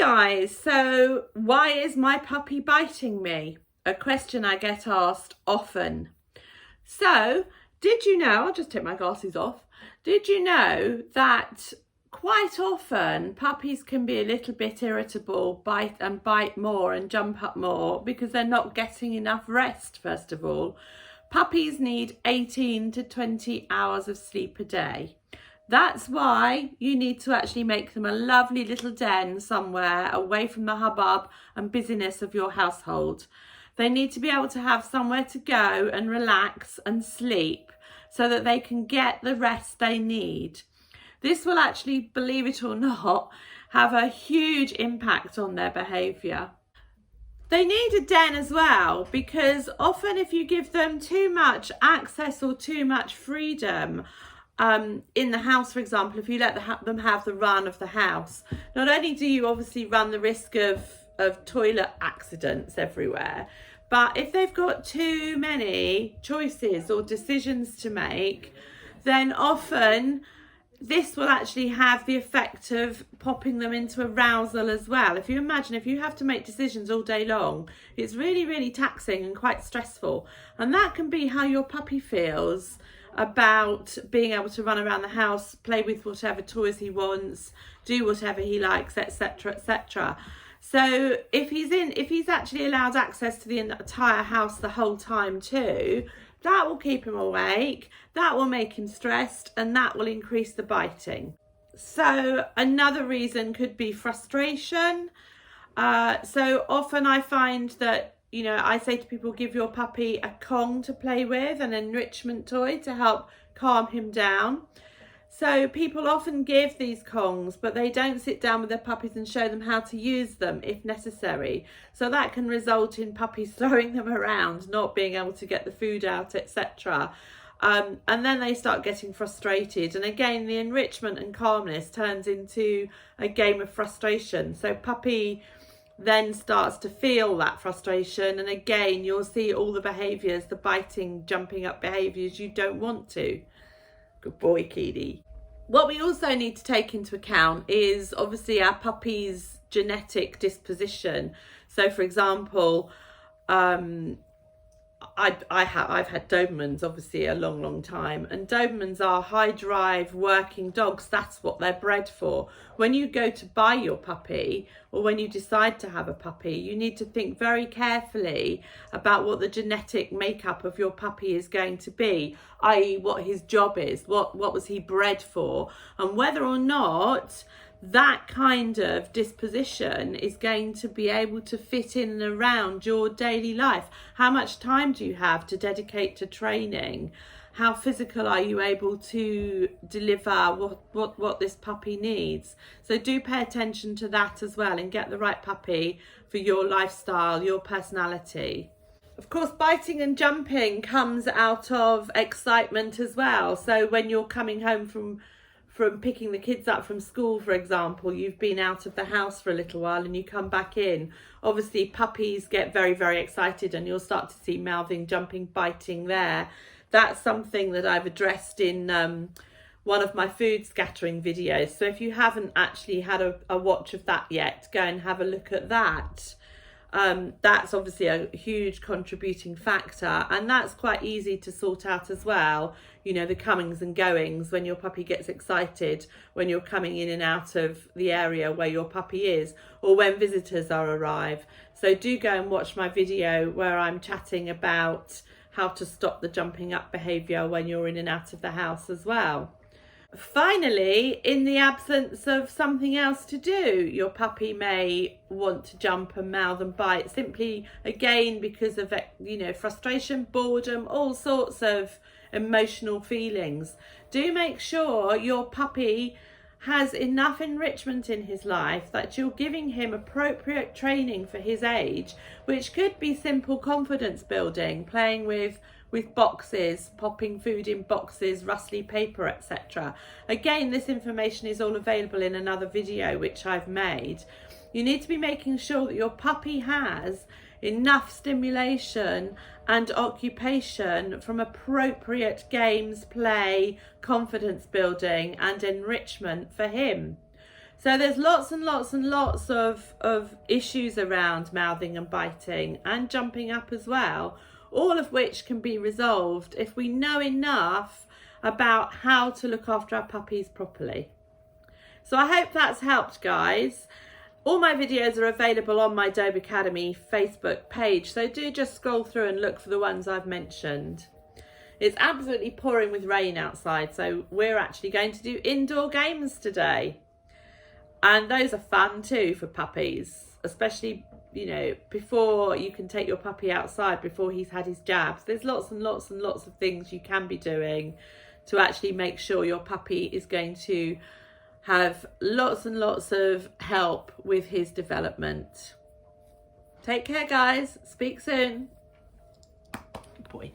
Guys, so why is my puppy biting me? A question I get asked often. So, did you know, I'll just take my glasses off. Did you know that quite often puppies can be a little bit irritable, bite more and jump up more because they're not getting enough rest, first of all. Puppies need 18 to 20 hours of sleep a day. That's why you need to actually make them a lovely little den somewhere away from the hubbub and busyness of your household. They need to be able to have somewhere to go and relax and sleep so that they can get the rest they need. This will actually, believe it or not, have a huge impact on their behaviour. They need a den as well, because often if you give them too much access or too much freedom, in the house, for example, if you let them have the run of the house, not only do you obviously run the risk of toilet accidents everywhere, but if they've got too many choices or decisions to make, then often this will actually have the effect of popping them into arousal as well. If you imagine, if you have to make decisions all day long, it's really, really taxing and quite stressful. And that can be how your puppy feels about being able to run around the house, play with whatever toys he wants, do whatever he likes, etc., etc. So if he's actually allowed access to the entire house the whole time too, that will keep him awake, that will make him stressed, and that will increase the biting. So another reason could be frustration. So often I find that, you know, I say to people, give your puppy a Kong to play with, an enrichment toy to help calm him down. So people often give these Kongs, but they don't sit down with their puppies and show them how to use them if necessary. So that can result in puppies throwing them around, not being able to get the food out, etc. And then they start getting frustrated. And again, the enrichment and calmness turns into a game of frustration. So puppy then starts to feel that frustration, and again you'll see all the behaviours, the biting, jumping up behaviours you don't want to. Good boy, Keedy. What we also need to take into account is obviously our puppy's genetic disposition. So for example, I've had Dobermans obviously a long time, and Dobermans are high drive working dogs. That's what they're bred for. When you go to buy your puppy, or when you decide to have a puppy, you need to think very carefully about what the genetic makeup of your puppy is going to be, i.e. what his job is, what was he bred for, and whether or not that kind of disposition is going to be able to fit in and around your daily life. How much time do you have to dedicate to training? How physical are you able to deliver what this puppy needs? So do pay attention to that as well, and get the right puppy for your lifestyle, your personality. Of course, biting and jumping comes out of excitement as well. So when you're coming home from picking the kids up from school, for example, you've been out of the house for a little while and you come back in. Obviously, puppies get very, very excited, and you'll start to see mouthing, jumping, biting there. That's something that I've addressed in one of my food scattering videos. So if you haven't actually had a watch of that yet, go and have a look at that. That's obviously a huge contributing factor, and that's quite easy to sort out as well. You know, the comings and goings when your puppy gets excited, when you're coming in and out of the area where your puppy is, or when visitors arrive. So do go and watch my video where I'm chatting about how to stop the jumping up behaviour when you're in and out of the house as well. Finally, in the absence of something else to do, your puppy may want to jump and mouth and bite, simply again because of, you know, frustration, boredom, all sorts of emotional feelings. Do make sure your puppy has enough enrichment in his life, that you're giving him appropriate training for his age, which could be simple confidence building, playing with boxes, popping food in boxes, rustly paper, etc. Again, this information is all available in another video which I've made. You need to be making sure that your puppy has enough stimulation and occupation from appropriate games, play, confidence building and enrichment for him. So there's lots and lots and lots of issues around mouthing and biting and jumping up as well, all of which can be resolved if we know enough about how to look after our puppies properly. So I hope that's helped, guys. All my videos are available on my Dobe Academy Facebook page, so do just scroll through and look for the ones I've mentioned. It's absolutely pouring with rain outside, so we're actually going to do indoor games today. And those are fun too for puppies, especially, you know, before you can take your puppy outside, before he's had his jabs. There's lots and lots and lots of things you can be doing to actually make sure your puppy is going to have lots and lots of help with his development. Take care, guys. Speak soon. Good boy.